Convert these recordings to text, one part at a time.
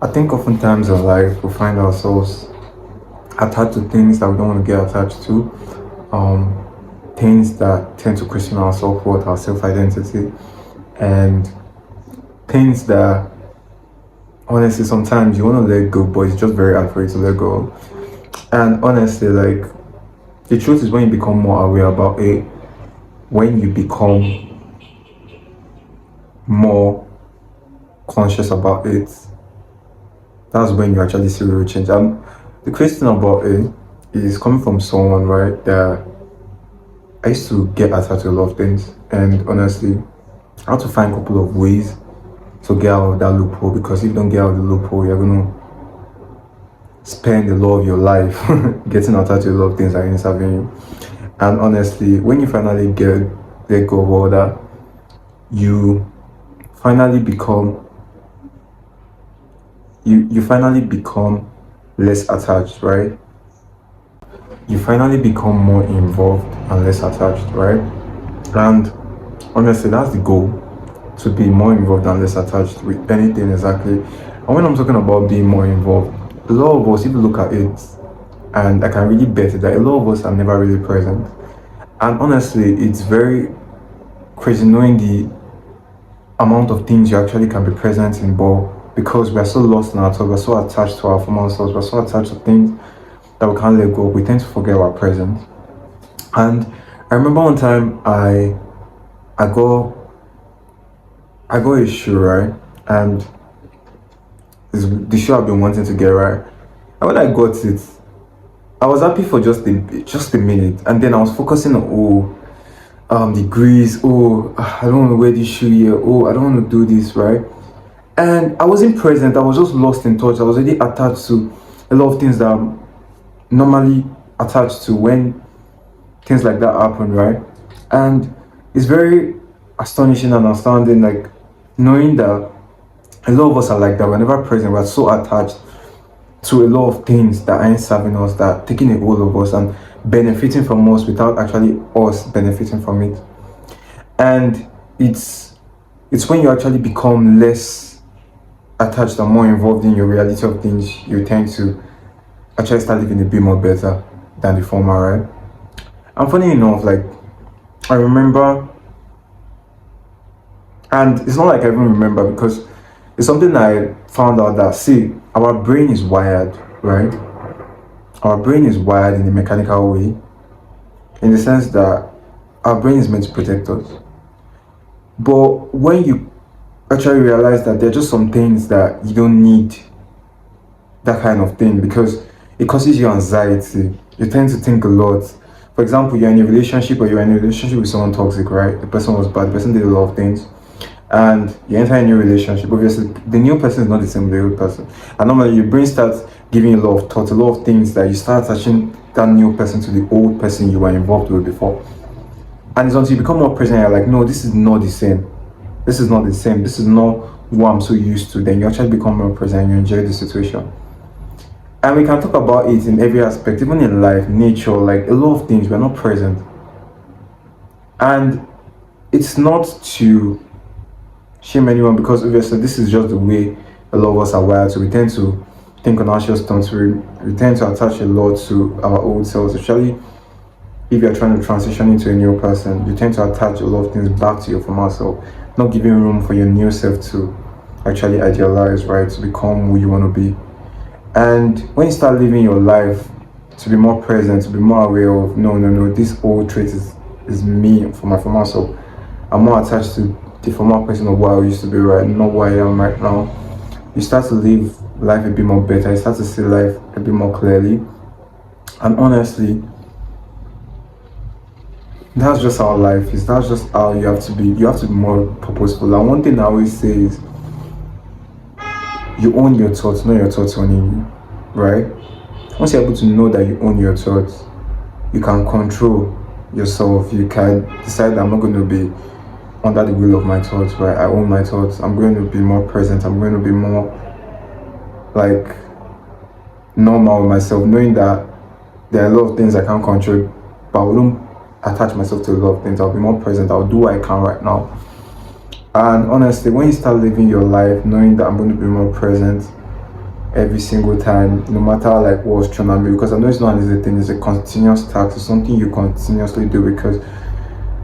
I think oftentimes in life we find ourselves attached to things that we don't want to get attached to, um, things that tend to question our self-worth, our self-identity, and things that honestly sometimes you want to let go, but it's just very hard for you to let go. And honestly, like the truth is when you become more aware about it, when you become more conscious about it, that's when you actually see real change. And the crazy thing about it is coming from someone, right, that I used to get attached to a lot of things. And honestly, I had to find a couple of ways to get out of that loophole, because if you don't get out of the loophole, you're gonna spend a lot of your life getting attached to a lot of things that ain't serving you. And honestly, when you finally get let go of all that, you finally become you finally become less attached, right? You finally become more involved and less attached, right? And honestly, that's the goal, to be more involved and less attached with anything exactly. And when I'm talking about being more involved, a lot of us, if you look at it, and I can really bet it, that a lot of us are never really present. And honestly, it's very crazy knowing the amount of things you actually can be present in, but because we're so lost in our thoughts, we're so attached to our former selves, we're so attached to things that we can't let go, we tend to forget our present. And I remember one time I got I got a shoe, right? And it's the shoe I've been wanting to get, right? And when I got it, I was happy for just a minute, and then I was focusing on the grease. Oh, I don't want to wear this shoe here. Oh, I don't want to do this, right? And I wasn't present. I was just lost in touch. I was already attached to a lot of things that I'm normally attached to when things like that happen, right? And it's very astonishing and astounding, like knowing that a lot of us are like that. We're never present. We're so attached to a lot of things that aren't serving us, that taking a hold of us and benefiting from us without actually us benefiting from it. And it's when you actually become less attached and more involved in your reality of things, you tend to actually start living a bit more better than the former, right? And funny enough, like I remember, and it's not like I even remember, because it's something I found out that, see, our brain is wired, right? Our brain is wired in a mechanical way, in the sense that our brain is meant to protect us. But when you actually realize that there are just some things that you don't need that kind of thing, because it causes you anxiety, you tend to think a lot. For example, you're in a relationship, or you're in a relationship with someone toxic, right? The person was bad, the person did a lot of things, and you enter a new relationship. Obviously, the new person is not the same with the old person, and normally your brain starts giving you a lot of thoughts, a lot of things, that you start attaching that new person to the old person you were involved with before. And it's until you become more present, you're like, no, this is not the same. This is not the same. This is not what I'm so used to. Then you actually become more present and you enjoy the situation. And we can talk about it in every aspect, even in life, nature, like a lot of things, we're not present. And it's not to shame anyone, because obviously this is just the way a lot of us are wired. So we tend to think on anxious thoughts, we tend to attach a lot to our old selves, especially if you're trying to transition into a new person. You tend to attach a lot of things back to your former self, not giving room for your new self to actually idealize, right, to become who you want to be. And when you start living your life to be more present, to be more aware of, no, this old trait is me for my former self. I'm more attached to the former person of what I used to be, right, not what I am right now. You start to live life a bit more better. You start to see life a bit more clearly. And honestly, that's just how life is. That's just how you have to be. You have to be more purposeful. And one thing I always say is, you own your thoughts, not your thoughts owning you, right? Once you're able to know that you own your thoughts, you can control yourself. You can decide that I'm not going to be under the will of my thoughts, right? I own my thoughts. I'm going to be more present. I'm going to be more like normal with myself, knowing that there are a lot of things I can't control, but I wouldn't attach myself to a lot of things. I'll be more present. I'll do what I can right now. And honestly, when you start living your life knowing that I'm going to be more present, every single time, no matter like what's thrown at me, because I know it's not an easy thing. It's a continuous task. It's something you continuously do because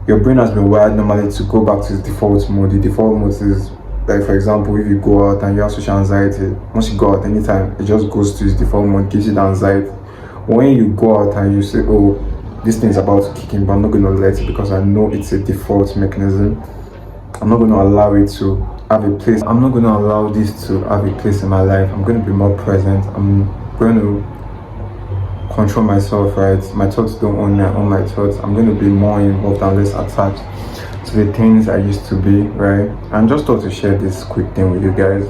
your brain has been wired normally to go back to its default mode. The default mode is, like, for example, if you go out and you have social anxiety, once you go out anytime, it just goes to its default mode, gives you the anxiety. When you go out and you say, oh, this thing is about to kick in, but I'm not going to let it because I know it's a default mechanism. I'm not going to allow it to have a place. I'm not going to allow this to have a place in my life. I'm going to be more present. I'm going to control myself, right? My thoughts don't own me, I own my thoughts. I'm going to be more involved and less attached to the things I used to be, right? And just thought to share this quick thing with you guys.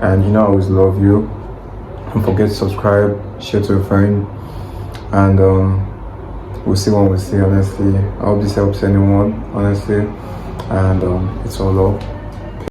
And I always love you. Don't forget to subscribe, share to a friend, and we'll see what we see. Honestly, I hope this helps anyone, honestly, and it's all love.